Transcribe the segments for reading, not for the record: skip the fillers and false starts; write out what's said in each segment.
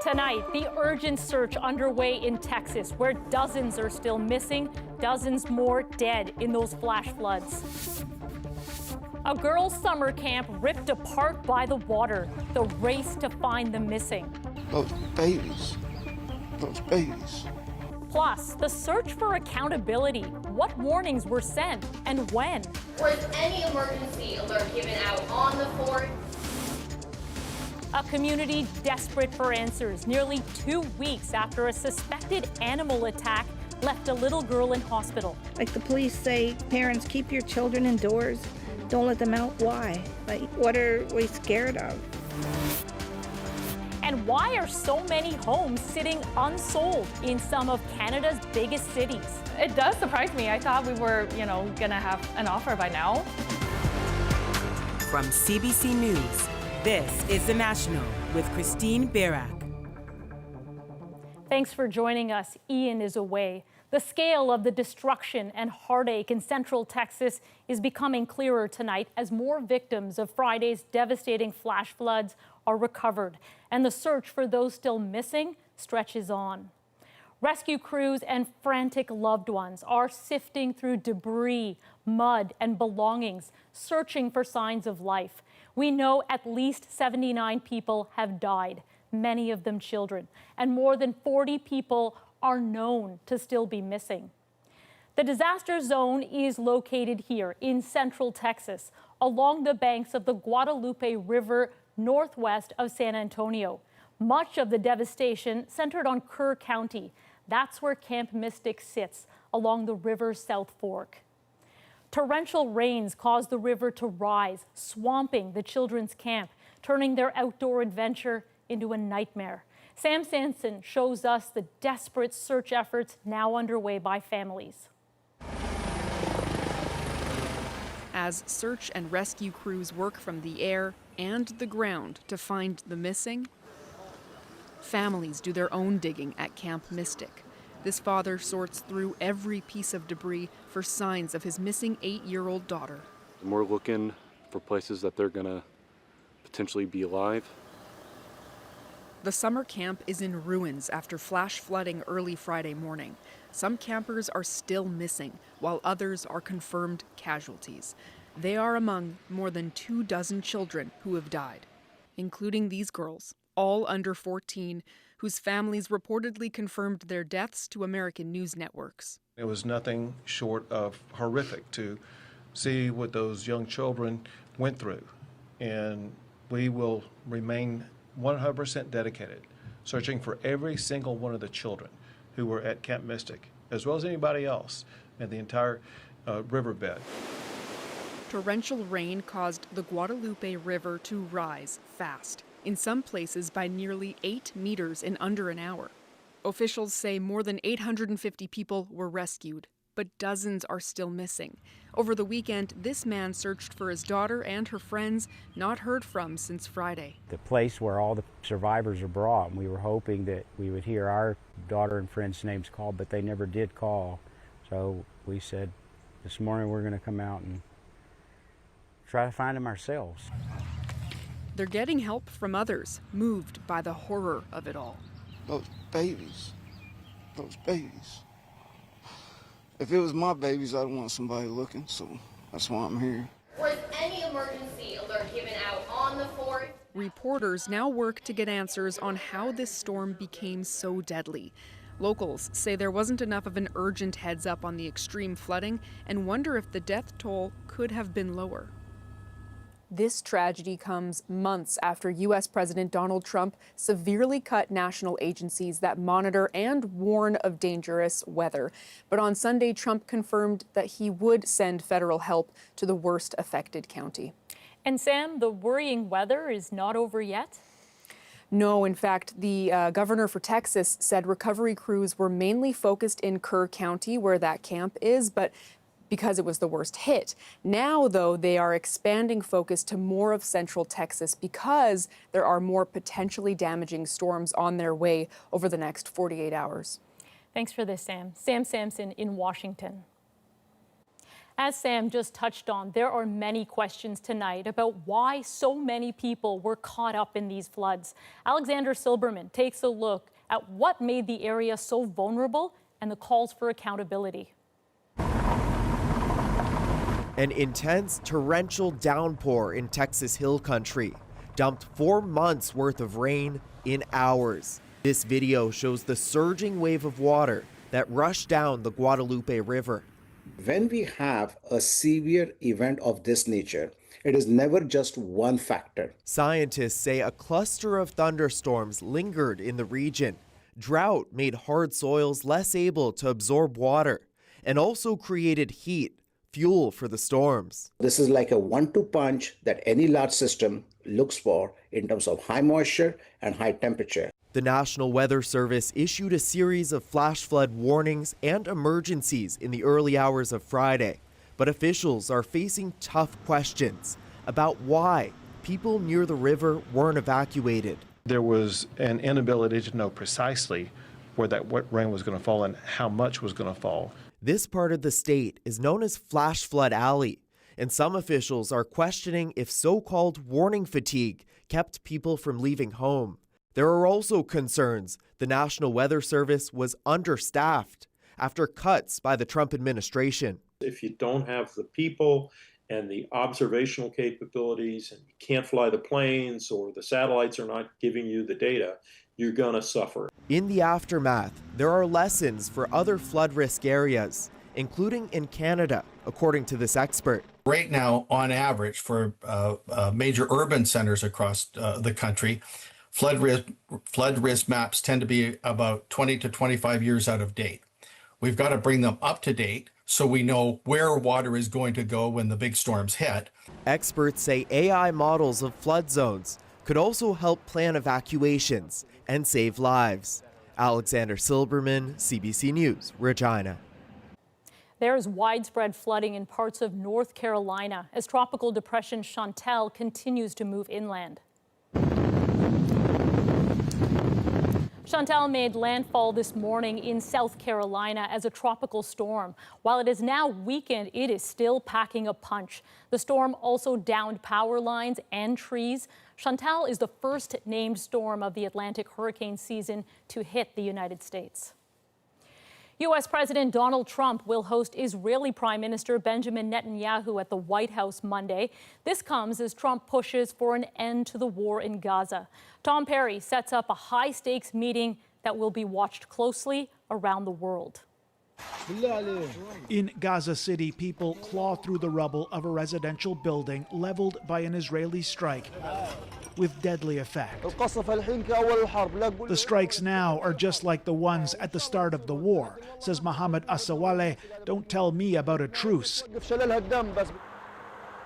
Tonight, the urgent search underway in Texas, where dozens are still missing, dozens more dead in those flash floods. A girls' summer camp ripped apart by the water, the race to find the missing. Those babies. Plus, the search for accountability. What warnings were sent and when? Was any emergency alert given out on the 4th? A community desperate for answers nearly 2 weeks after a suspected animal attack left a little girl in hospital. Like the police say, parents, keep your children indoors. Don't let them out. Why? Like, what are we scared of? And why are so many homes sitting unsold in some of Canada's biggest cities? It does surprise me. I thought we were, gonna have an offer by now. From CBC News, this is The National with Christine Barak. Thanks for joining us. Ian is away. The scale of the destruction and heartache in Central Texas is becoming clearer tonight as more victims of Friday's devastating flash floods are recovered, and the search for those still missing stretches on. Rescue crews and frantic loved ones are sifting through debris, mud, and belongings, searching for signs of life. We know at least 79 people have died, many of them children, and more than 40 people are known to still be missing. The disaster zone is located here in Central Texas, along the banks of the Guadalupe River, northwest of San Antonio. Much of the devastation centered on Kerr County. That's where Camp Mystic sits, along the river's South Fork. Torrential rains caused the river to rise, swamping the children's camp, turning their outdoor adventure into a nightmare. Sam Sanson shows us the desperate search efforts now underway by families. As search and rescue crews work from the air and the ground to find the missing, families do their own digging at Camp Mystic. This father sorts through every piece of debris for signs of his missing 8-year-old daughter. We're looking for places that they're gonna potentially be alive. The summer camp is in ruins after flash flooding early Friday morning. Some campers are still missing, while others are confirmed casualties. They are among more than 24 children who have died, including these girls, all under 14, whose families reportedly confirmed their deaths to American news networks. It was nothing short of horrific to see what those young children went through, and we will remain 100% dedicated, searching for every single one of the children who were at Camp Mystic, as well as anybody else in the entire riverbed. Torrential rain caused the Guadalupe River to rise fast, in some places by nearly 8 meters in under an hour. Officials say more than 850 people were rescued, but dozens are still missing. Over the weekend, this man searched for his daughter and her friends, not heard from since Friday. The place where all the survivors are brought, and we were hoping that we would hear our daughter and friends' names called, but they never did call. So we said, this morning we're going to come out and try to find them ourselves. They're getting help from others, moved by the horror of it all. Those babies. If it was my babies, I'd want somebody looking, so that's why I'm here. Was any emergency alert given out on the 4th? Reporters now work to get answers on how this storm became so deadly. Locals say there wasn't enough of an urgent heads up on the extreme flooding and wonder if the death toll could have been lower. This tragedy comes months after U.S. President Donald Trump severely cut national agencies that monitor and warn of dangerous weather. But on Sunday, Trump confirmed that he would send federal help to the worst affected county. And Sam, the worrying weather is not over yet? No, in fact, the governor for Texas said recovery crews were mainly focused in Kerr County, where that camp is, but because it was the worst hit. Now, though, they are expanding focus to more of central Texas because there are more potentially damaging storms on their way over the next 48 hours. Thanks for this, Sam. Sam Sampson in Washington. As Sam just touched on, there are many questions tonight about why so many people were caught up in these floods. Alexander Silberman takes a look at what made the area so vulnerable and the calls for accountability. An intense torrential downpour in Texas Hill Country dumped 4 months worth of rain in hours. This video shows the surging wave of water that rushed down the Guadalupe River. When we have a severe event of this nature, it is never just one factor. Scientists say a cluster of thunderstorms lingered in the region. Drought made hard soils less able to absorb water and also created heat, fuel for the storms. This is like a 1-2 punch that any large system looks for in terms of high moisture and high temperature. The National Weather Service issued a series of flash flood warnings and emergencies in the early hours of Friday, but officials are facing tough questions about why people near the river weren't evacuated. There was an inability to know precisely where that wet rain was going to fall and how much was going to fall. This part of the state is known as Flash Flood Alley, and some officials are questioning if so-called warning fatigue kept people from leaving home. There are also concerns the National Weather Service was understaffed after cuts by the Trump administration. If you don't have the people and the observational capabilities and you can't fly the planes or the satellites are not giving you the data, you're going to suffer. In the aftermath, there are lessons for other flood risk areas, including in Canada, according to this expert. Right now, on average, for major urban centers across the country, flood risk maps tend to be about 20 to 25 years out of date. We've got to bring them up to date so we know where water is going to go when the big storms hit. Experts say AI models of flood zones could also help plan evacuations and save lives. Alexander Silberman, CBC News, Regina. There is widespread flooding in parts of North Carolina as Tropical Depression Chantal continues to move inland. Chantal made landfall this morning in South Carolina as a tropical storm. While it is now weakened, it is still packing a punch. The storm also downed power lines and trees. Chantal is the first named storm of the Atlantic hurricane season to hit the United States. U.S. President Donald Trump will host Israeli Prime Minister Benjamin Netanyahu at the White House Monday. This comes as Trump pushes for an end to the war in Gaza. Tom Perry sets up a high-stakes meeting that will be watched closely around the world. In Gaza City, people claw through the rubble of a residential building leveled by an Israeli strike with deadly effect. The strikes now are just like the ones at the start of the war, says Mohammed Asawale. Don't tell me about a truce.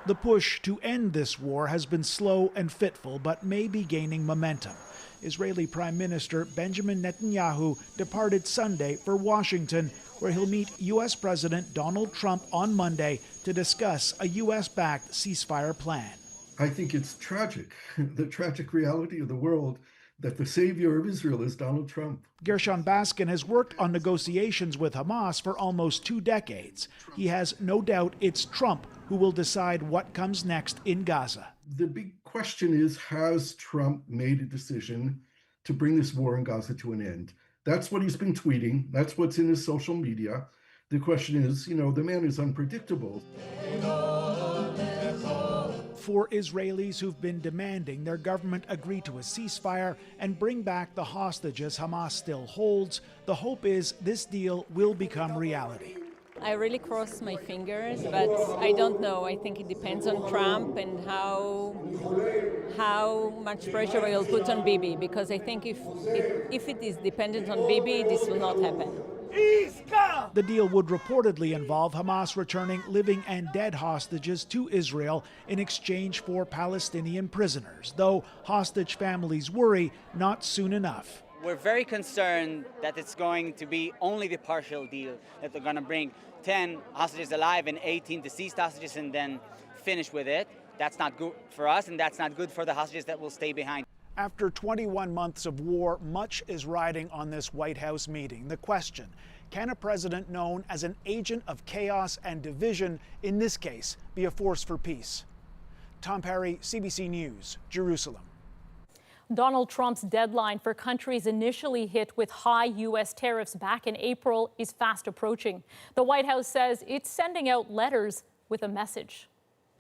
The push to end this war has been slow and fitful, but may be gaining momentum. Israeli Prime Minister Benjamin Netanyahu departed Sunday for Washington, where he'll meet U.S. President Donald Trump on Monday to discuss a U.S.-backed ceasefire plan. I think it's tragic, the tragic reality of the world, that the savior of Israel is Donald Trump. Gershon Baskin has worked on negotiations with Hamas for almost 2 decades. He has no doubt it's Trump who will decide what comes next in Gaza. The big question is, has Trump made a decision to bring this war in Gaza to an end? That's what he's been tweeting. That's what's in his social media. The question is, the man is unpredictable. For Israelis who've been demanding their government agree to a ceasefire and bring back the hostages Hamas still holds, the hope is this deal will become reality. I really cross my fingers, but I don't know. I think it depends on Trump and how much pressure he'll put on Bibi, because I think if it is dependent on Bibi, this will not happen. The deal would reportedly involve Hamas returning living and dead hostages to Israel in exchange for Palestinian prisoners, though hostage families worry not soon enough. We're very concerned that it's going to be only the partial deal, that they're going to bring 10 hostages alive and 18 deceased hostages and then finish with it. That's not good for us, and that's not good for the hostages that will stay behind. After 21 months of war, much is riding on this White House meeting. The question, Can a president known as an agent of chaos and division, in this case, be a force for peace? Tom Perry, CBC News, Jerusalem. Donald Trump's deadline for countries initially hit with high U.S. tariffs back in April is fast approaching. The White House says it's sending out letters with a message.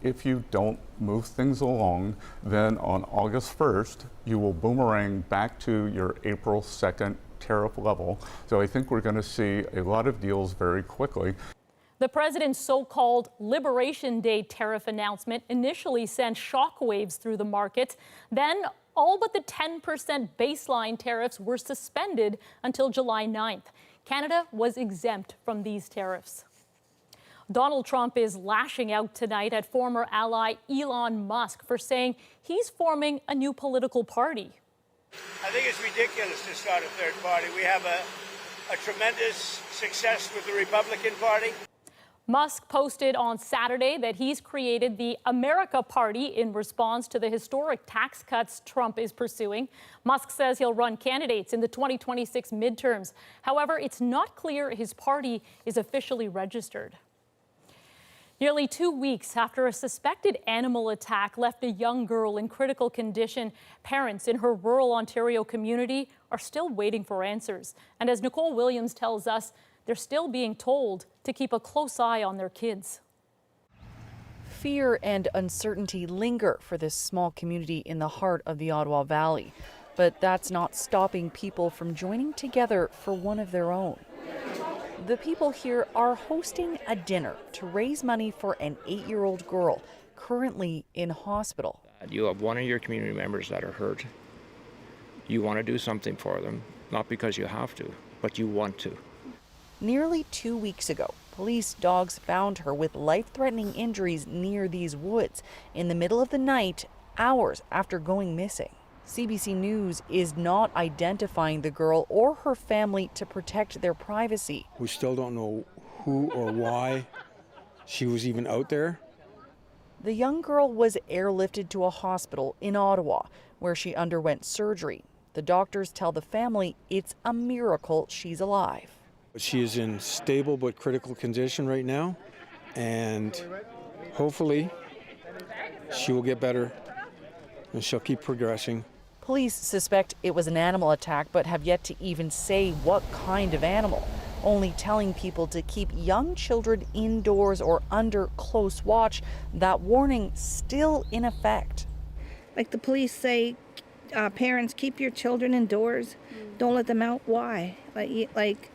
If you don't move things along, then on August 1st, you will boomerang back to your April 2nd tariff level. So I think we're going to see a lot of deals very quickly. The president's so-called Liberation Day tariff announcement initially sent shockwaves through the markets. Then all but the 10% baseline tariffs were suspended until July 9th. Canada was exempt from these tariffs. Donald Trump is lashing out tonight at former ally Elon Musk for saying he's forming a new political party. I think it's ridiculous to start a third party. We have a tremendous success with the Republican Party. Musk posted on Saturday that he's created the America Party in response to the historic tax cuts Trump is pursuing. Musk says he'll run candidates in the 2026 midterms. However, it's not clear his party is officially registered. Nearly 2 weeks after a suspected animal attack left a young girl in critical condition, parents in her rural Ontario community are still waiting for answers. And as Nicole Williams tells us, they're still being told to keep a close eye on their kids. Fear and uncertainty linger for this small community in the heart of the Ottawa Valley. But that's not stopping people from joining together for one of their own. The people here are hosting a dinner to raise money for an 8-year-old girl currently in hospital. You have one of your community members that are hurt. You want to do something for them, not because you have to, but you want to. Nearly 2 weeks ago, police dogs found her with life-threatening injuries near these woods in the middle of the night, hours after going missing. CBC News is not identifying the girl or her family to protect their privacy. We still don't know who or why she was even out there. The young girl was airlifted to a hospital in Ottawa, where she underwent surgery. The doctors tell the family it's a miracle she's alive. She is in stable but critical condition right now, and hopefully she will get better and she'll keep progressing. Police suspect it was an animal attack but have yet to even say what kind of animal, only telling people to keep young children indoors or under close watch. That warning still in effect. Like the police say, parents, keep your children indoors. Don't let them out. Why? Like,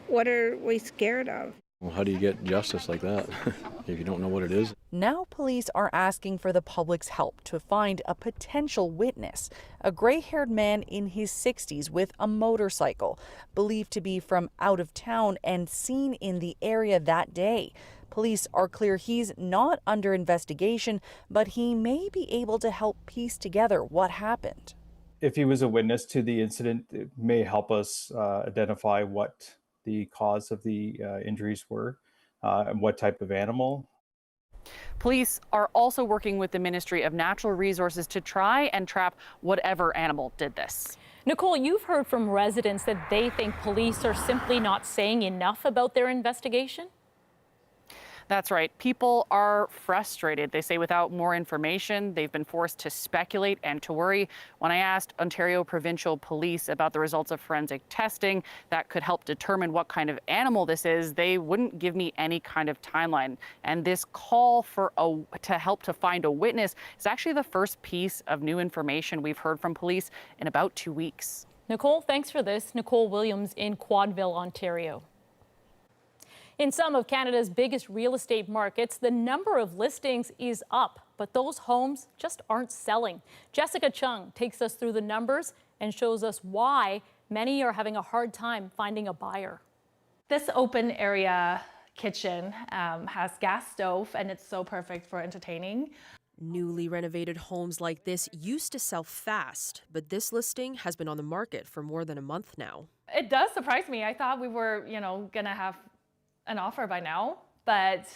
what are we scared of? Well, how do you get justice like that if you don't know what it is? Now police are asking for the public's help to find a potential witness, a gray-haired man in his 60s with a motorcycle, believed to be from out of town and seen in the area that day. Police are clear he's not under investigation, but he may be able to help piece together what happened. If he was a witness to the incident, it may help us identify what the cause of the injuries were and what type of animal. Police are also working with the Ministry of Natural Resources to try and trap whatever animal did this. Nicole, you've heard from residents that they think police are simply not saying enough about their investigation? That's right. People are frustrated. They say without more information, they've been forced to speculate and to worry. When I asked Ontario Provincial Police about the results of forensic testing that could help determine what kind of animal this is, they wouldn't give me any kind of timeline. And this call for to help to find a witness is actually the first piece of new information we've heard from police in about 2 weeks. Nicole, thanks for this. Nicole Williams in Quadville, Ontario. In some of Canada's biggest real estate markets, the number of listings is up, but those homes just aren't selling. Jessica Chung takes us through the numbers and shows us why many are having a hard time finding a buyer. This open area kitchen has gas stove, and it's so perfect for entertaining. Newly renovated homes like this used to sell fast, but this listing has been on the market for more than a month now. It does surprise me. I thought we were, gonna have an offer by now. but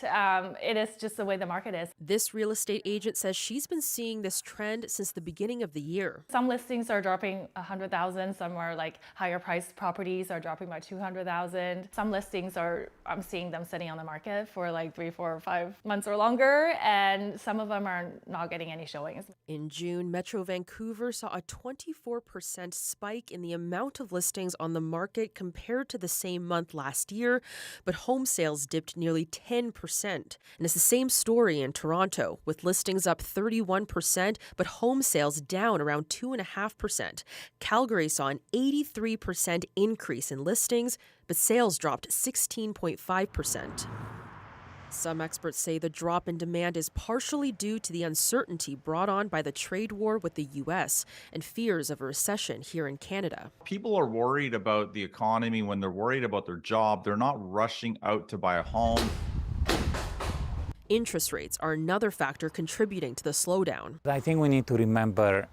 it is just the way the market is. This real estate agent says she's been seeing this trend since the beginning of the year. Some listings are dropping 100,000. Some are like higher priced properties are dropping by 200,000. Some listings I'm seeing them sitting on the market for like 3, 4, 5 months or longer, and some of them are not getting any showings. In June, Metro Vancouver saw a 24% spike in the amount of listings on the market compared to the same month last year, but home sales dipped nearly 10%. And it's the same story in Toronto, with listings up 31%, but home sales down around 2.5%. Calgary saw an 83% increase in listings, but sales dropped 16.5%. Some experts say the drop in demand is partially due to the uncertainty brought on by the trade war with the U.S. and fears of a recession here in Canada. People are worried about the economy. When they're worried about their job, they're not rushing out to buy a home. Interest rates are another factor contributing to the slowdown. I think we need to remember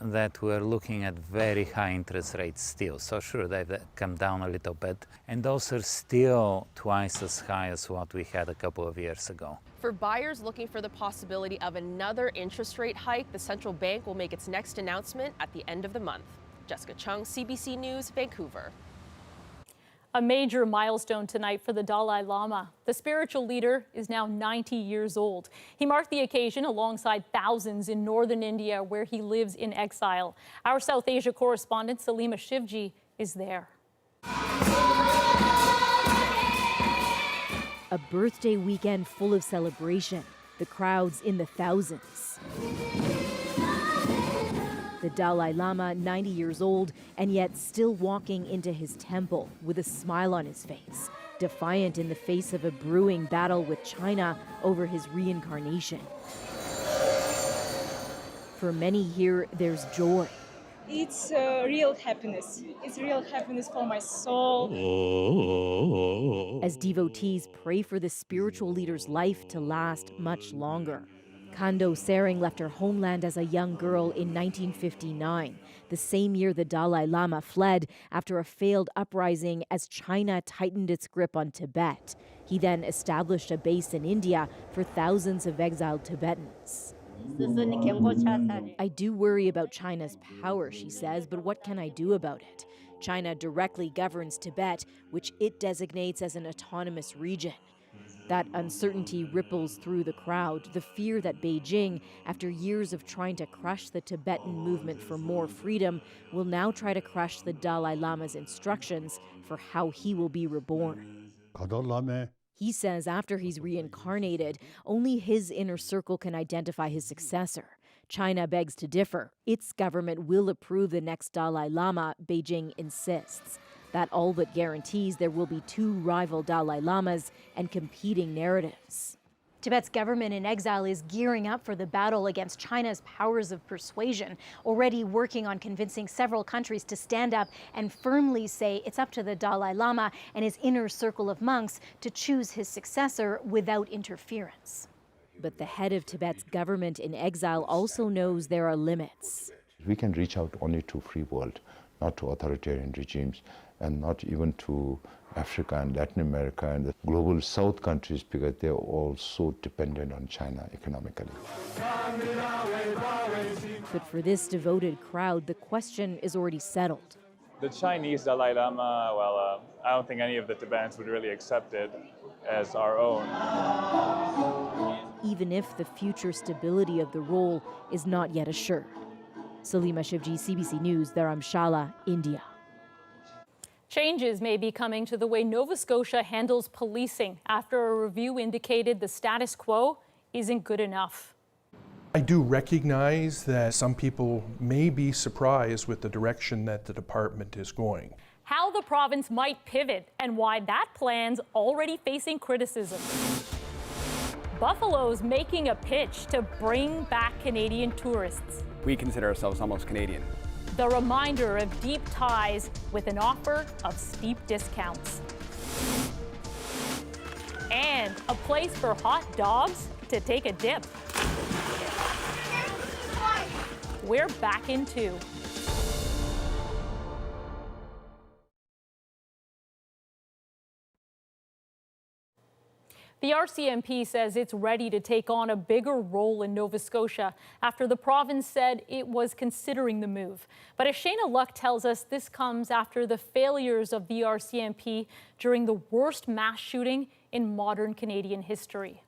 that we're looking at very high interest rates still. So sure, they've come down a little bit, and those are still twice as high as what we had a couple of years ago. For buyers looking for the possibility of another interest rate hike, the central bank will make its next announcement at the end of the month. Jessica Chung, CBC News, Vancouver. A major milestone tonight for the Dalai Lama. The spiritual leader is now 90 years old. He marked the occasion alongside thousands in northern India, where he lives in exile. Our South Asia correspondent Salima Shivji is there. A birthday weekend full of celebration, the crowds in the thousands. The Dalai Lama, 90 years old, and yet still walking into his temple with a smile on his face, defiant in the face of a brewing battle with China over his reincarnation. For many here, there's joy. It's real happiness. It's real happiness for my soul. As devotees pray for the spiritual leader's life to last much longer. Kando Sering left her homeland as a young girl in 1959, the same year the Dalai Lama fled after a failed uprising as China tightened its grip on Tibet. He then established a base in India for thousands of exiled Tibetans. I do worry about China's power, she says, but what can I do about it? China directly governs Tibet, which it designates as an autonomous region. That uncertainty ripples through the crowd, the fear that Beijing, after years of trying to crush the Tibetan movement for more freedom, will now try to crush the Dalai Lama's instructions for how he will be reborn. He says after he's reincarnated, only his inner circle can identify his successor. China begs to differ. Its government will approve the next Dalai Lama, Beijing insists. That all but guarantees there will be two rival Dalai Lamas and competing narratives. Tibet's government in exile is gearing up for the battle against China's powers of persuasion, already working on convincing several countries to stand up and firmly say it's up to the Dalai Lama and his inner circle of monks to choose his successor without interference. But the head of Tibet's government in exile also knows there are limits. We can reach out only to free world, not to authoritarian regimes, and not even to Africa and Latin America and the global South countries, because they're all so dependent on China economically. But for this devoted crowd, the question is already settled. The Chinese Dalai Lama, well, I don't think any of the Tibetans would really accept it as our own. Even if the future stability of the role is not yet assured. Salima Shivji, CBC News, Dharamshala, India. Changes may be coming to the way Nova Scotia handles policing after a review indicated the status quo isn't good enough. I do recognize that some people may be surprised with the direction that the department is going. How the province might pivot and why that plan's already facing criticism. Buffalo's making a pitch to bring back Canadian tourists. We consider ourselves almost Canadian. The reminder of deep ties with an offer of steep discounts. And a place for hot dogs to take a dip. We're back in 2. The RCMP says it's ready to take on a bigger role in Nova Scotia after the province said it was considering the move. But as Shayna Luck tells us, this comes after the failures of the RCMP during the worst mass shooting in modern Canadian history.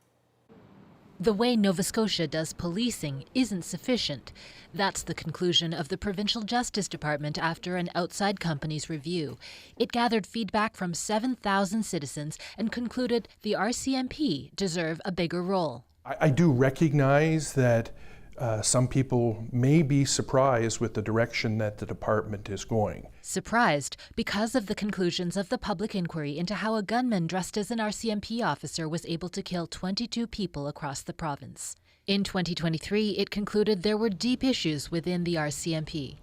The way Nova Scotia does policing isn't sufficient. That's the conclusion of the Provincial Justice Department after an outside company's review. It gathered feedback from 7,000 citizens and concluded the RCMP deserve a bigger role. I do recognize that some people may be surprised with the direction that the department is going. Surprised because of the conclusions of the public inquiry into how a gunman dressed as an RCMP officer was able to kill 22 people across the province. In 2023, it concluded there were deep issues within the RCMP.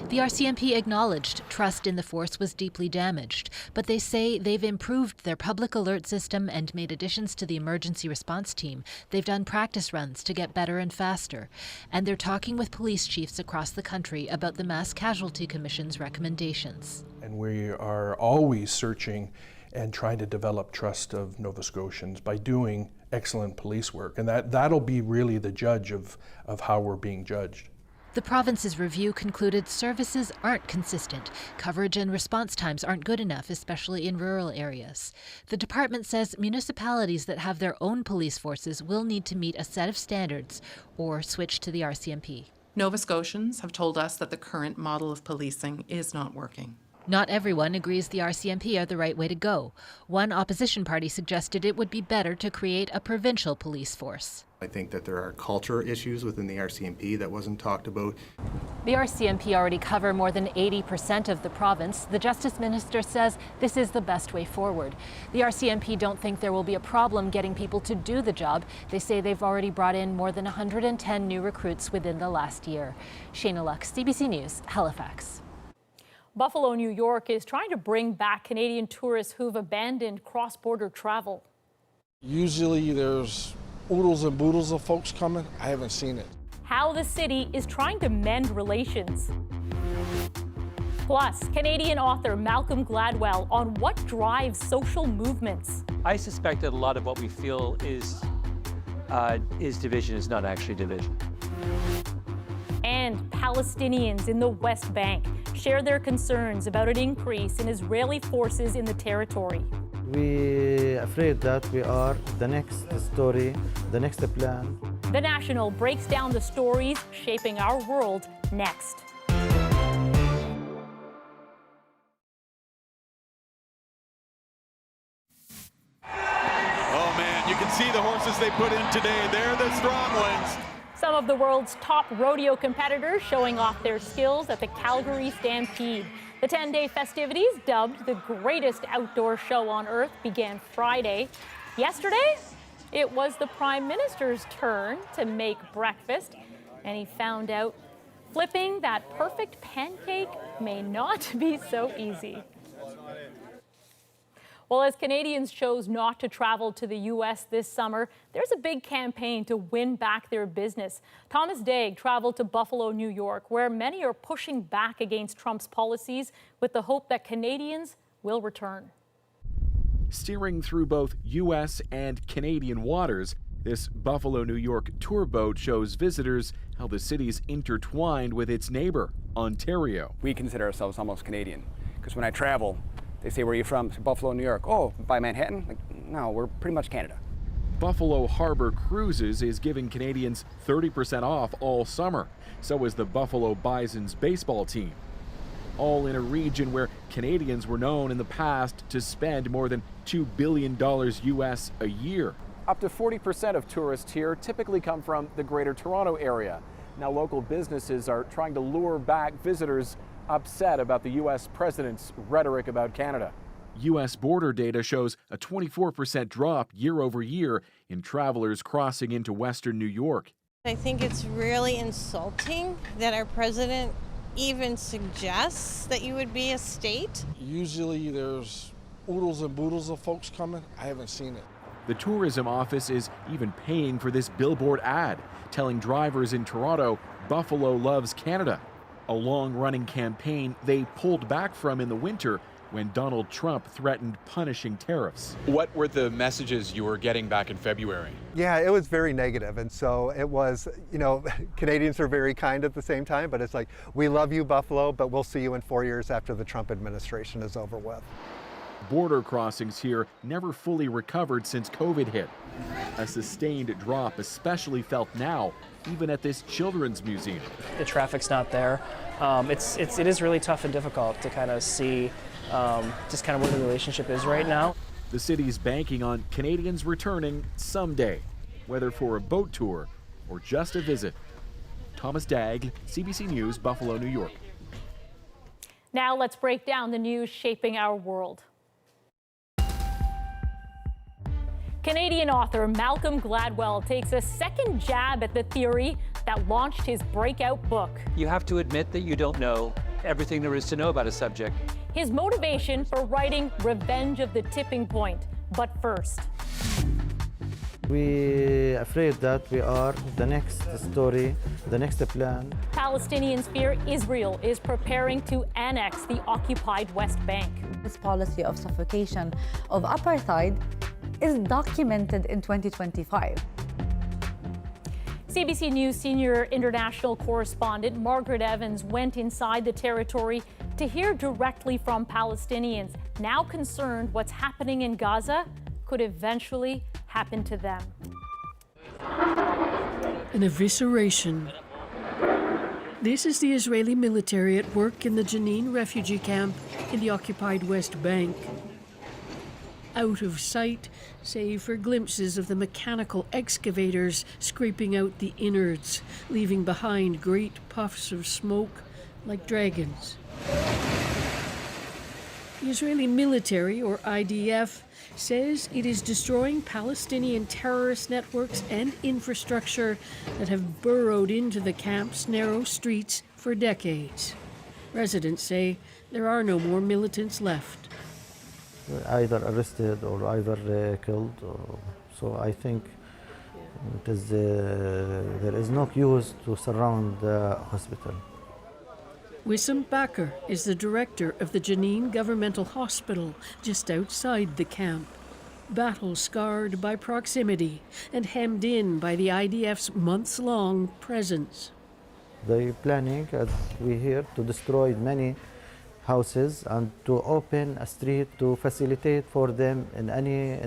The RCMP acknowledged trust in the force was deeply damaged, but they say they've improved their public alert system and made additions to the emergency response team. They've done practice runs to get better and faster, and they're talking with police chiefs across the country about the Mass Casualty Commission's recommendations. And we are always searching and trying to develop trust of Nova Scotians by doing excellent police work, and that'll be really the judge of how we're being judged. The province's review concluded services aren't consistent. Coverage and response times aren't good enough, especially in rural areas. The department says municipalities that have their own police forces will need to meet a set of standards or switch to the RCMP. Nova Scotians have told us that the current model of policing is not working. Not everyone agrees the RCMP are the right way to go. One opposition party suggested it would be better to create a provincial police force. I think that there are culture issues within the RCMP that wasn't talked about. The RCMP already cover more than 80% of the province. The Justice Minister says this is the best way forward. The RCMP don't think there will be a problem getting people to do the job. They say they've already brought in more than 110 new recruits within the last year. Shayna Luck, CBC News, Halifax. Buffalo, New York is trying to bring back Canadian tourists who've abandoned cross-border travel. Usually there's oodles and boodles of folks coming. I haven't seen it. How the city is trying to mend relations. Plus, Canadian author Malcolm Gladwell on what drives social movements. I suspect that a lot of what we feel is division is not actually division. And Palestinians in the West Bank share their concerns about an increase in Israeli forces in the territory. We're afraid that we are the next story, the next plan. The National breaks down the stories shaping our world next. Oh man, you can see the horses they put in today. They're the strong ones. Some of the world's top rodeo competitors showing off their skills at the Calgary Stampede. The 10-day festivities, dubbed the greatest outdoor show on earth, began Friday. Yesterday, it was the Prime Minister's turn to make breakfast, and he found out flipping that perfect pancake may not be so easy. Well, as Canadians chose not to travel to the U.S. this summer, there's a big campaign to win back their business. Thomas Daig traveled to Buffalo, New York, where many are pushing back against Trump's policies with the hope that Canadians will return. Steering through both U.S. and Canadian waters, this Buffalo, New York tour boat shows visitors how the city's intertwined with its neighbor, Ontario. We consider ourselves almost Canadian, because when I travel, they say, where are you from? Buffalo, New York. Oh, by Manhattan? Like, no, we're pretty much Canada. Buffalo Harbor Cruises is giving Canadians 30% off all summer. So is the Buffalo Bison's baseball team. All in a region where Canadians were known in the past to spend more than $2 billion US a year. Up to 40% of tourists here typically come from the Greater Toronto area. Now local businesses are trying to lure back visitors upset about the U.S. president's rhetoric about Canada. U.S. border data shows a 24% drop year over year in travelers crossing into Western New York. I think it's really insulting that our president even suggests that you would be a state. Usually there's oodles and boodles of folks coming. I haven't seen it. The tourism office is even paying for this billboard ad, telling drivers in Toronto, Buffalo loves Canada. A long-running campaign they pulled back from in the winter when Donald Trump threatened punishing tariffs. What were the messages you were getting back in February? Yeah, it was very negative. And so it was, Canadians are very kind at the same time, but it's like, we love you, Buffalo, but we'll see you in 4 years after the Trump administration is over with. Border crossings here never fully recovered since COVID hit. A sustained drop especially felt now, even at this children's museum. The traffic's not there. It is really tough and difficult to kind of see just kind of where the relationship is right now. The city's banking on Canadians returning someday, whether for a boat tour or just a visit. Thomas Dagg, CBC News, Buffalo, New York. Now let's break down the news shaping our world. Canadian author Malcolm Gladwell takes a second jab at the theory that launched his breakout book. You have to admit that you don't know everything there is to know about a subject. His motivation for writing Revenge of the Tipping Point. But first, we're afraid that we are the next story, the next plan. Palestinians fear Israel is preparing to annex the occupied West Bank. This policy of suffocation of apartheid is documented in 2025. CBC News senior international correspondent Margaret Evans went inside the territory to hear directly from Palestinians, now concerned what's happening in Gaza could eventually happen to them. An evisceration. This is the Israeli military at work in the Jenin refugee camp in the occupied West Bank. Out of sight, save for glimpses of the mechanical excavators scraping out the innards, leaving behind great puffs of smoke like dragons. The Israeli military, or IDF, says it is destroying Palestinian terrorist networks and infrastructure that have burrowed into the camp's narrow streets for decades. Residents say there are no more militants left. Either arrested or either killed. So I think it is, there is no use to surround the hospital. Wissam Bakr is the director of the Jenin Governmental Hospital just outside the camp. Battle-scarred by proximity and hemmed in by the IDF's months-long presence. They're planning, as we hear, to destroy many houses and to open a street to facilitate for them in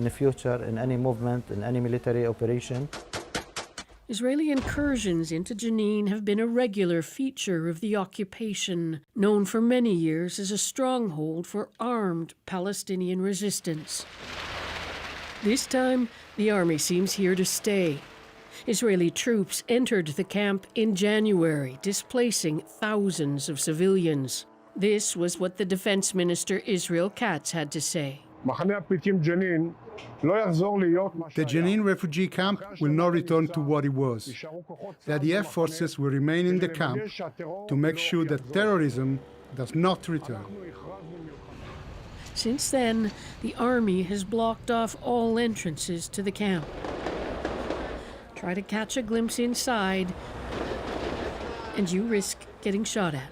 the future, in any movement, in any military operation. Israeli incursions into Jenin have been a regular feature of the occupation, known for many years as a stronghold for armed Palestinian resistance. This time, the army seems here to stay. Israeli troops entered the camp in January, displacing thousands of civilians. This was what the Defense Minister Israel Katz had to say. The Jenin refugee camp will not return to what it was. The IDF forces will remain in the camp to make sure that terrorism does not return. Since then, the army has blocked off all entrances to the camp. Try to catch a glimpse inside, and you risk getting shot at.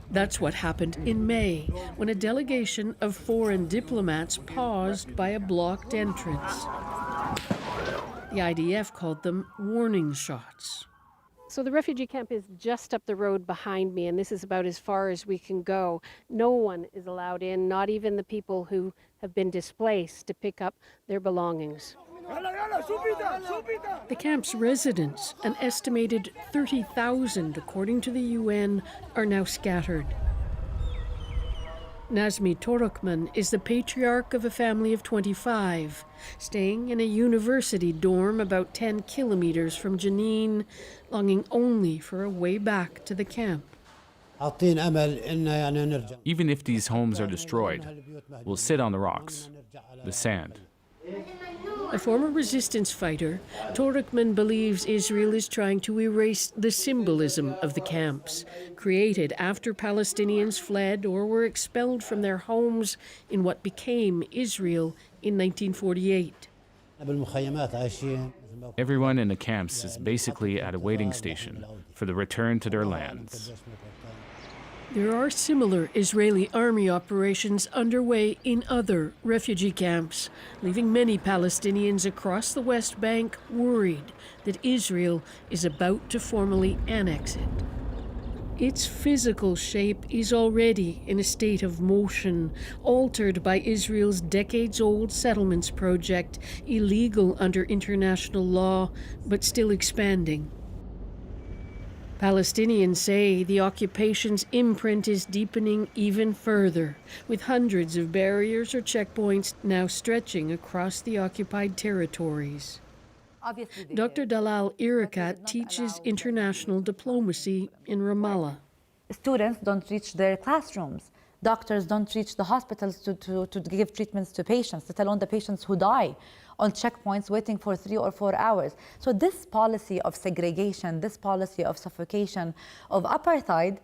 That's what happened in May, when a delegation of foreign diplomats paused by a blocked entrance. The IDF called them warning shots. So the refugee camp is just up the road behind me, and this is about as far as we can go. No one is allowed in, not even the people who have been displaced, to pick up their belongings. The camp's residents, an estimated 30,000 according to the UN, are now scattered. Nazmi Torokman is the patriarch of a family of 25, staying in a university dorm about 10 kilometers from Jenin, longing only for a way back to the camp. Even if these homes are destroyed, we'll sit on the rocks, the sand. A former resistance fighter, Torokman believes Israel is trying to erase the symbolism of the camps, created after Palestinians fled or were expelled from their homes in what became Israel in 1948. Everyone in the camps is basically at a waiting station for the return to their lands. There are similar Israeli army operations underway in other refugee camps, leaving many Palestinians across the West Bank worried that Israel is about to formally annex it. Its physical shape is already in a state of motion, altered by Israel's decades-old settlements project, illegal under international law, but still expanding. Palestinians say the occupation's imprint is deepening even further, with hundreds of barriers or checkpoints now stretching across the occupied territories. Dr. Dalal Irakat teaches international diplomacy in Ramallah. Students don't reach their classrooms. Doctors don't reach the hospitals to give treatments to patients, let alone the patients who die on checkpoints waiting for 3 or 4 hours. So this policy of segregation, this policy of suffocation, of apartheid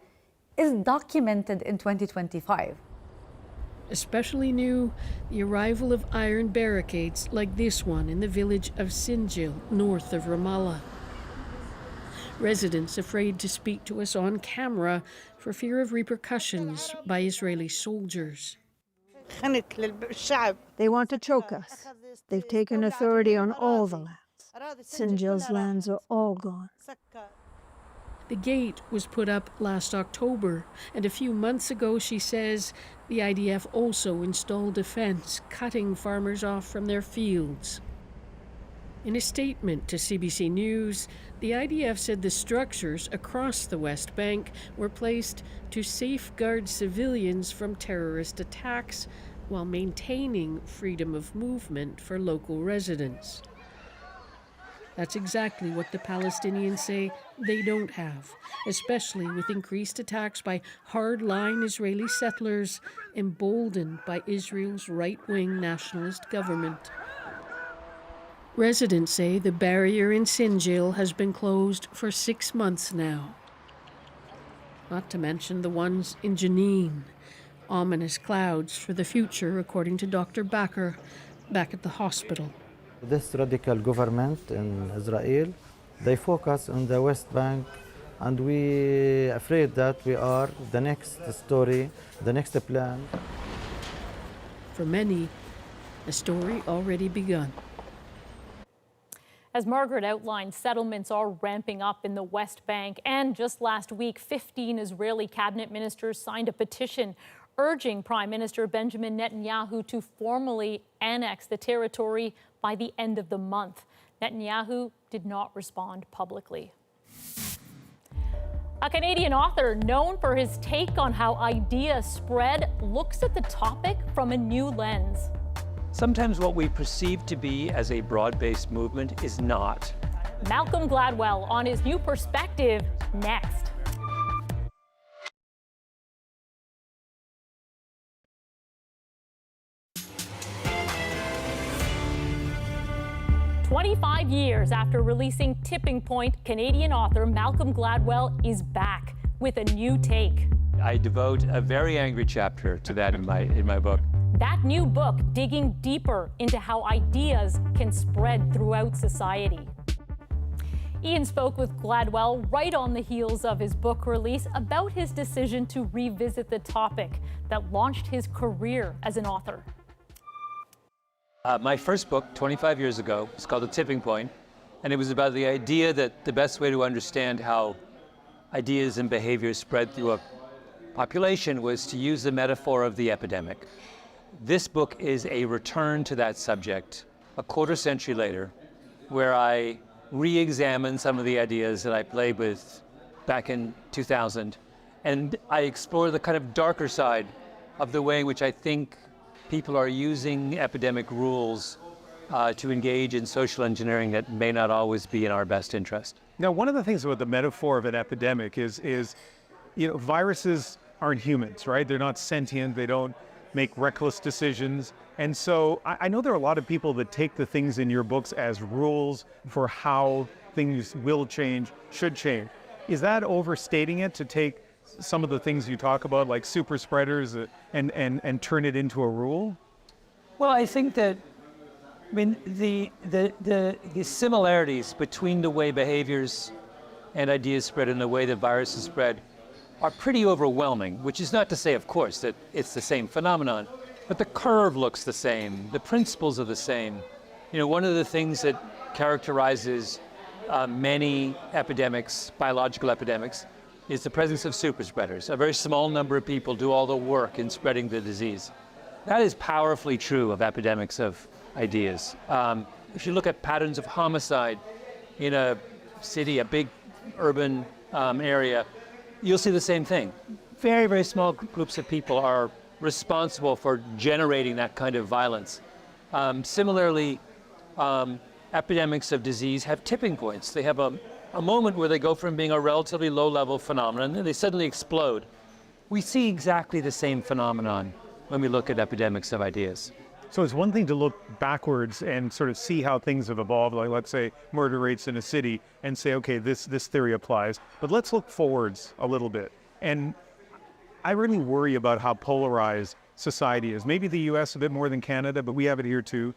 is documented in 2025. Especially new, the arrival of iron barricades like this one in the village of Sinjil, north of Ramallah. Residents afraid to speak to us on camera for fear of repercussions by Israeli soldiers. They want to choke us. They've taken authority on all the lands. Sinjil's lands are all gone. The gate was put up last October, and a few months ago, she says, the IDF also installed a fence, cutting farmers off from their fields. In a statement to CBC News, the IDF said the structures across the West Bank were placed to safeguard civilians from terrorist attacks while maintaining freedom of movement for local residents. That's exactly what the Palestinians say they don't have, especially with increased attacks by hard-line Israeli settlers emboldened by Israel's right-wing nationalist government. Residents say the barrier in Sinjil has been closed for 6 months now. Not to mention the ones in Jenin. Ominous clouds for the future, according to Dr. Baker, back at the hospital. This radical government in Israel, they focus on the West Bank, and we're afraid that we are the next story, the next plan. For many, a story already begun. As Margaret outlined, settlements are ramping up in the West Bank, and just last week, 15 Israeli cabinet ministers signed a petition urging Prime Minister Benjamin Netanyahu to formally annex the territory by the end of the month. Netanyahu did not respond publicly. A Canadian author known for his take on how ideas spread looks at the topic from a new lens. Sometimes what we perceive to be as a broad-based movement is not. Malcolm Gladwell on his new perspective next. "25 years after releasing Tipping Point, Canadian author Malcolm Gladwell is back with a new take. I devote a very angry chapter to that in my book. That new book digging deeper into how ideas can spread throughout society. Ian spoke with Gladwell right on the heels of his book release about his decision to revisit the topic that launched his career as an author. My first book, 25 years ago, is called The Tipping Point, and it was about the idea that the best way to understand how ideas and behaviors spread through a population was to use the metaphor of the epidemic. This book is a return to that subject a quarter century later, where I re-examine some of the ideas that I played with back in 2000, and I explore the kind of darker side of the way in which I think people are using epidemic rules to engage in social engineering that may not always be in our best interest. Now, one of the things about the metaphor of an epidemic is viruses aren't humans, right? They're not sentient, they don't make reckless decisions. And so I know there are a lot of people that take the things in your books as rules for how things will change, should change. Is that overstating it to take some of the things you talk about, like super spreaders, and turn it into a rule? Well, I think that, the similarities between the way behaviors and ideas spread and the way that viruses spread are pretty overwhelming, which is not to say, of course, that it's the same phenomenon, but the curve looks the same, the principles are the same. You know, one of the things that characterizes many epidemics, biological epidemics, is the presence of super spreaders. A very small number of people do all the work in spreading the disease. That is powerfully true of epidemics of ideas. If you look at patterns of homicide in a city, a big urban area, you'll see the same thing. Very, very small groups of people are responsible for generating that kind of violence. Similarly, epidemics of disease have tipping points. They have a moment where they go from being a relatively low-level phenomenon and they suddenly explode. We see exactly the same phenomenon when we look at epidemics of ideas. So it's one thing to look backwards and sort of see how things have evolved, like let's say murder rates in a city, and say, okay, this theory applies. But let's look forwards a little bit. And I really worry about how polarized society is. Maybe the US a bit more than Canada, but we have it here too.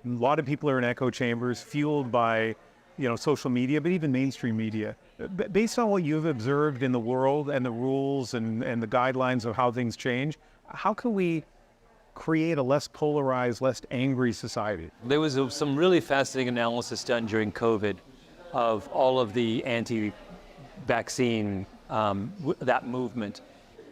A lot of people are in echo chambers, fueled by, you know, social media, but even mainstream media. Based on what you've observed in the world and the rules and the guidelines of how things change, how can we create a less polarized, less angry society? There was some really fascinating analysis done during COVID of all of the anti-vaccine, that movement.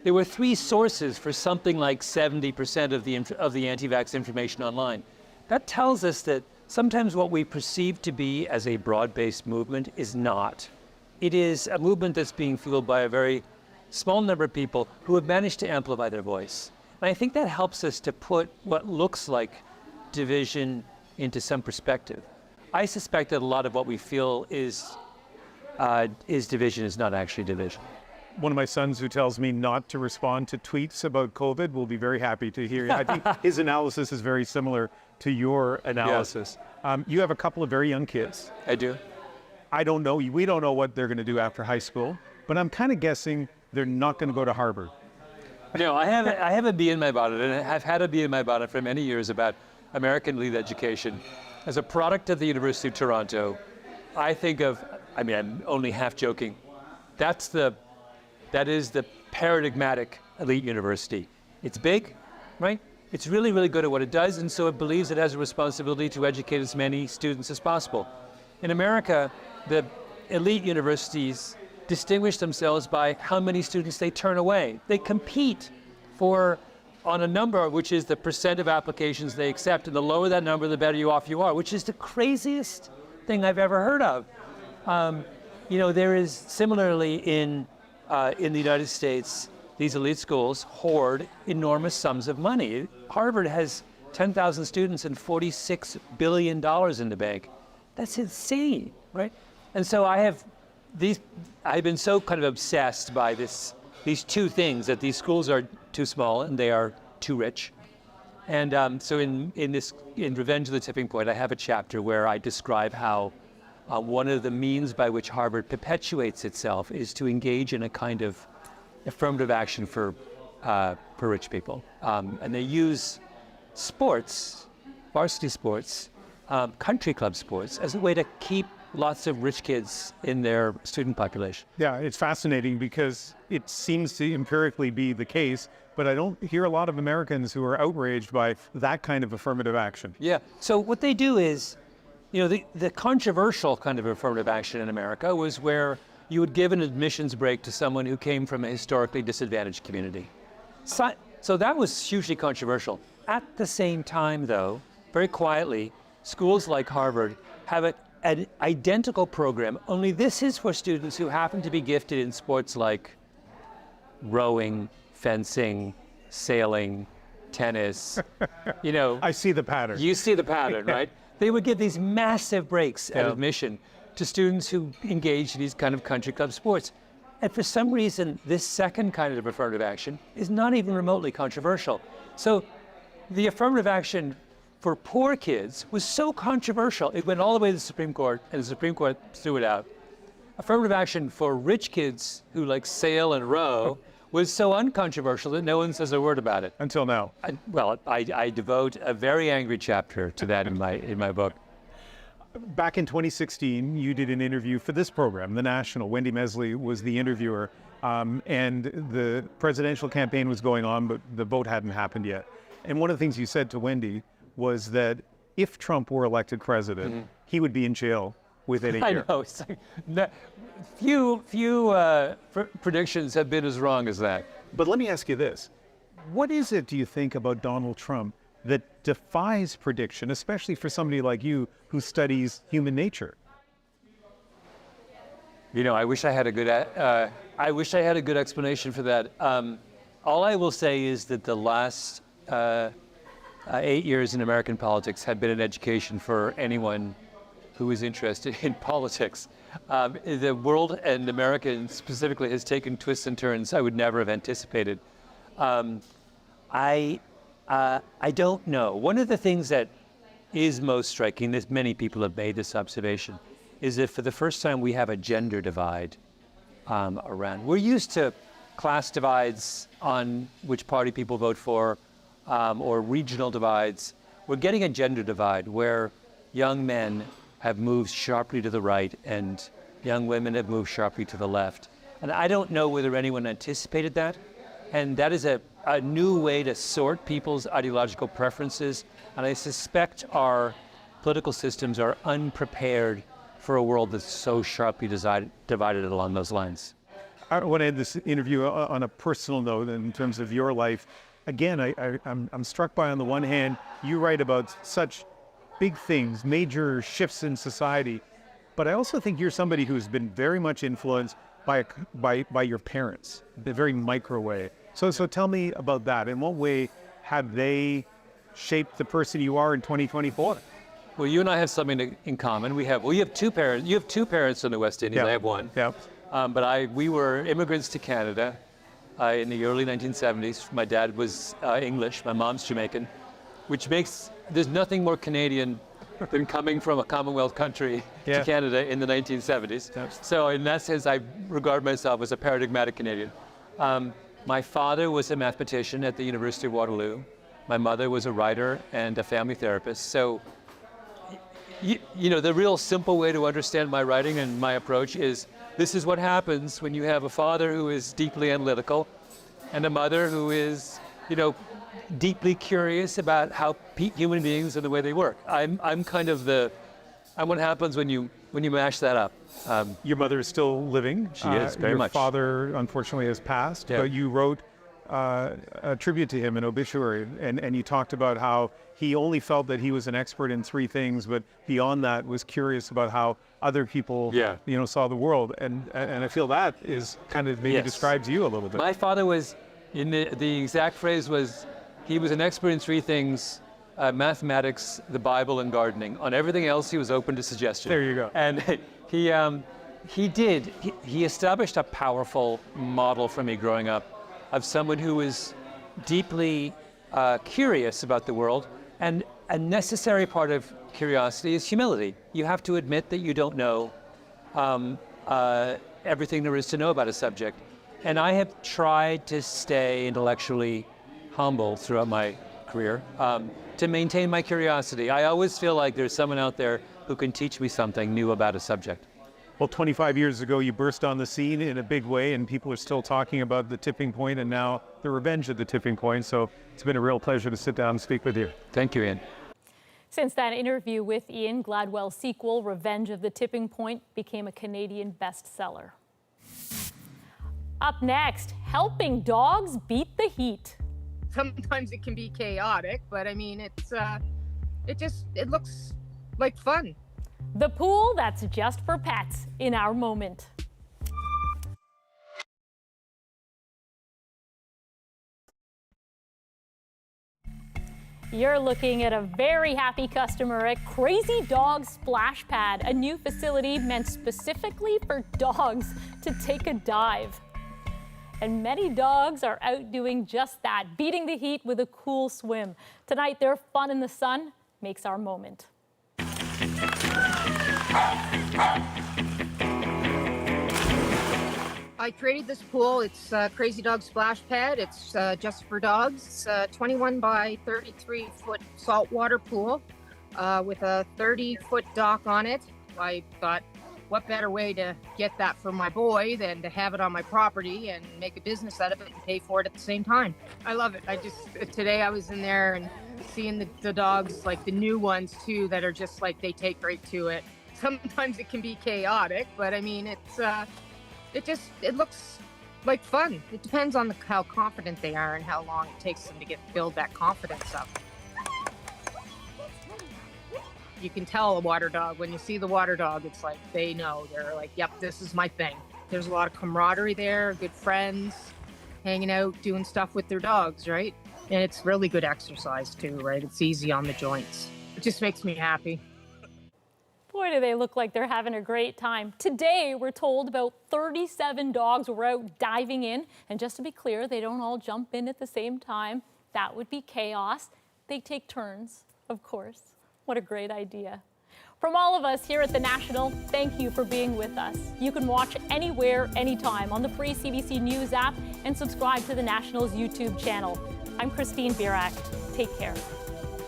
There were 3 sources for something like 70% of the anti-vax information online. That tells us that sometimes what we perceive to be as a broad-based movement is not. It is a movement that's being fueled by a very small number of people who have managed to amplify their voice. And I think that helps us to put what looks like division into some perspective. I suspect that a lot of what we feel is division is not actually division. One of my sons who tells me not to respond to tweets about COVID will be very happy to hear. I think his analysis is very similar to your analysis. Yes. You have a couple of very young kids. I do. I don't know, we don't know what they're going to do after high school, but I'm kind of guessing they're not going to go to Harvard. No, I have a bee in my bonnet, and I've had a bee in my bonnet for many years about American elite education. As a product of the University of Toronto, I think of, I mean, I'm only half joking, that is the paradigmatic elite university. It's big, right? It's really, really good at what it does, and so it believes it has a responsibility to educate as many students as possible. In America, the elite universities distinguish themselves by how many students they turn away. They compete on a number, which is the percent of applications they accept, and the lower that number, the better off you are, which is the craziest thing I've ever heard of. You know, there is similarly in the United States, these elite schools hoard enormous sums of money. Harvard has 10,000 students and $46 billion in the bank. That's insane, right? And so I've been so kind of obsessed by these 2 things, that these schools are too small and they are too rich. And so in Revenge of the Tipping Point, I have a chapter where I describe how one of the means by which Harvard perpetuates itself is to engage in a kind of affirmative action for rich people. And they use sports, varsity sports, country club sports, as a way to keep lots of rich kids in their student population. Yeah, it's fascinating because it seems to empirically be the case, but I don't hear a lot of Americans who are outraged by that kind of affirmative action. Yeah, so what they do is, you know, the controversial kind of affirmative action in America was where you would give an admissions break to someone who came from a historically disadvantaged community. So that was hugely controversial. At the same time, though, very quietly, schools like Harvard have an identical program, only this is for students who happen to be gifted in sports like rowing, fencing, sailing, tennis. You know, I see the pattern. You see the pattern, right? They would give these massive breaks at admission to students who engage in these kind of country club sports. And for some reason, this second kind of affirmative action is not even remotely controversial. So the affirmative action for poor kids was so controversial, it went all the way to the Supreme Court, and the Supreme Court threw it out. Affirmative action for rich kids who like sail and row was so uncontroversial that no one says a word about it. Until now. I devote a very angry chapter to that in my book. Back in 2016, you did an interview for this program, The National. Wendy Mesley was the interviewer, and the presidential campaign was going on, but the vote hadn't happened yet. And one of the things you said to Wendy was that if Trump were elected president, he would be in jail within a year. I know. It's like, few predictions have been as wrong as that. But let me ask you this. What is it, do you think, about Donald Trump that defies prediction, especially for somebody like you who studies human nature? You know, I wish I had a good explanation for that. All I will say is that the last 8 years in American politics have been an education for anyone who is interested in politics. The world, and America specifically, has taken twists and turns I would never have anticipated. I don't know. One of the things that is most striking, that many people have made this observation, is that for the first time we have a gender divide around. We're used to class divides on which party people vote for, or regional divides. We're getting a gender divide where young men have moved sharply to the right and young women have moved sharply to the left. And I don't know whether anyone anticipated that. And that is a new way to sort people's ideological preferences. And I suspect our political systems are unprepared for a world that's so sharply divided along those lines. I want to end this interview on a personal note in terms of your life. Again, I'm struck by, on the one hand, you write about such big things, major shifts in society, but I also think you're somebody who's been very much influenced by your parents, in a very micro way. So tell me about that. In what way have they shaped the person you are in 2024? Well, you and I have something in common. You have two parents. You have two parents in the West Indies. Yeah. I have one. Yeah. But we were immigrants to Canada in the early 1970s. My dad was English. My mom's Jamaican, which makes there's nothing more Canadian than coming from a Commonwealth country to Canada in the 1970s. So in that sense, I regard myself as a paradigmatic Canadian. My father was a mathematician at the University of Waterloo. My mother was a writer and a family therapist. So, you know, the real simple way to understand my writing and my approach is this is what happens when you have a father who is deeply analytical and a mother who is, you know, deeply curious about how human beings and the way they work. I'm what happens when you mash that up. Your mother is still living. She is, very much. Your father, unfortunately, has passed, but you wrote a tribute to him, an obituary, and you talked about how he only felt that he was an expert in three things, but beyond that was curious about how other people, you know, saw the world. And I feel that is kind of maybe describes you a little bit. My father was, the exact phrase was, he was an expert in three things: mathematics, the Bible, and gardening. On everything else, he was open to suggestion. There you go. And he established a powerful model for me growing up of someone who was deeply curious about the world. And a necessary part of curiosity is humility. You have to admit that you don't know everything there is to know about a subject. And I have tried to stay intellectually humble throughout my career to maintain my curiosity. I always feel like there's someone out there who can teach me something new about a subject. Well, 25 years ago, you burst on the scene in a big way, and people are still talking about the tipping point and now the revenge at the tipping point. So it's been a real pleasure to sit down and speak with you. Thank you, Ian. Since that interview with Ian, Gladwell's sequel, Revenge of the Tipping Point, became a Canadian bestseller. Up next, helping dogs beat the heat. Sometimes it can be chaotic, but I mean, it looks like fun. The pool that's just for pets in our moment. You're looking at a very happy customer at Crazy Dog Splash Pad, a new facility meant specifically for dogs to take a dive. And many dogs are out doing just that, beating the heat with a cool swim. Tonight, their fun in the sun makes our moment. I created this pool. It's Crazy Dog Splash Pad. It's just for dogs. It's a 21 by 33 foot saltwater pool with a 30-foot dock on it. I thought what better way to get that for my boy than to have it on my property and make a business out of it and pay for it at the same time. I love it. Today I was in there and seeing the dogs, like the new ones too, that are just like, they take right to it. Sometimes it can be chaotic, but I mean, it looks like fun. It depends on how confident they are and how long it takes them to build that confidence up. You can tell a water dog, when you see the water dog, it's like they know. They're like, yep, this is my thing. There's a lot of camaraderie there, good friends, hanging out, doing stuff with their dogs, right? And it's really good exercise too, right? It's easy on the joints. It just makes me happy. Boy, do they look like they're having a great time. Today, we're told about 37 dogs were out diving in. And just to be clear, they don't all jump in at the same time. That would be chaos. They take turns, of course. What a great idea. From all of us here at The National, thank you for being with us. You can watch anywhere, anytime on the free CBC News app and subscribe to The National's YouTube channel. I'm Christine Birak. Take care.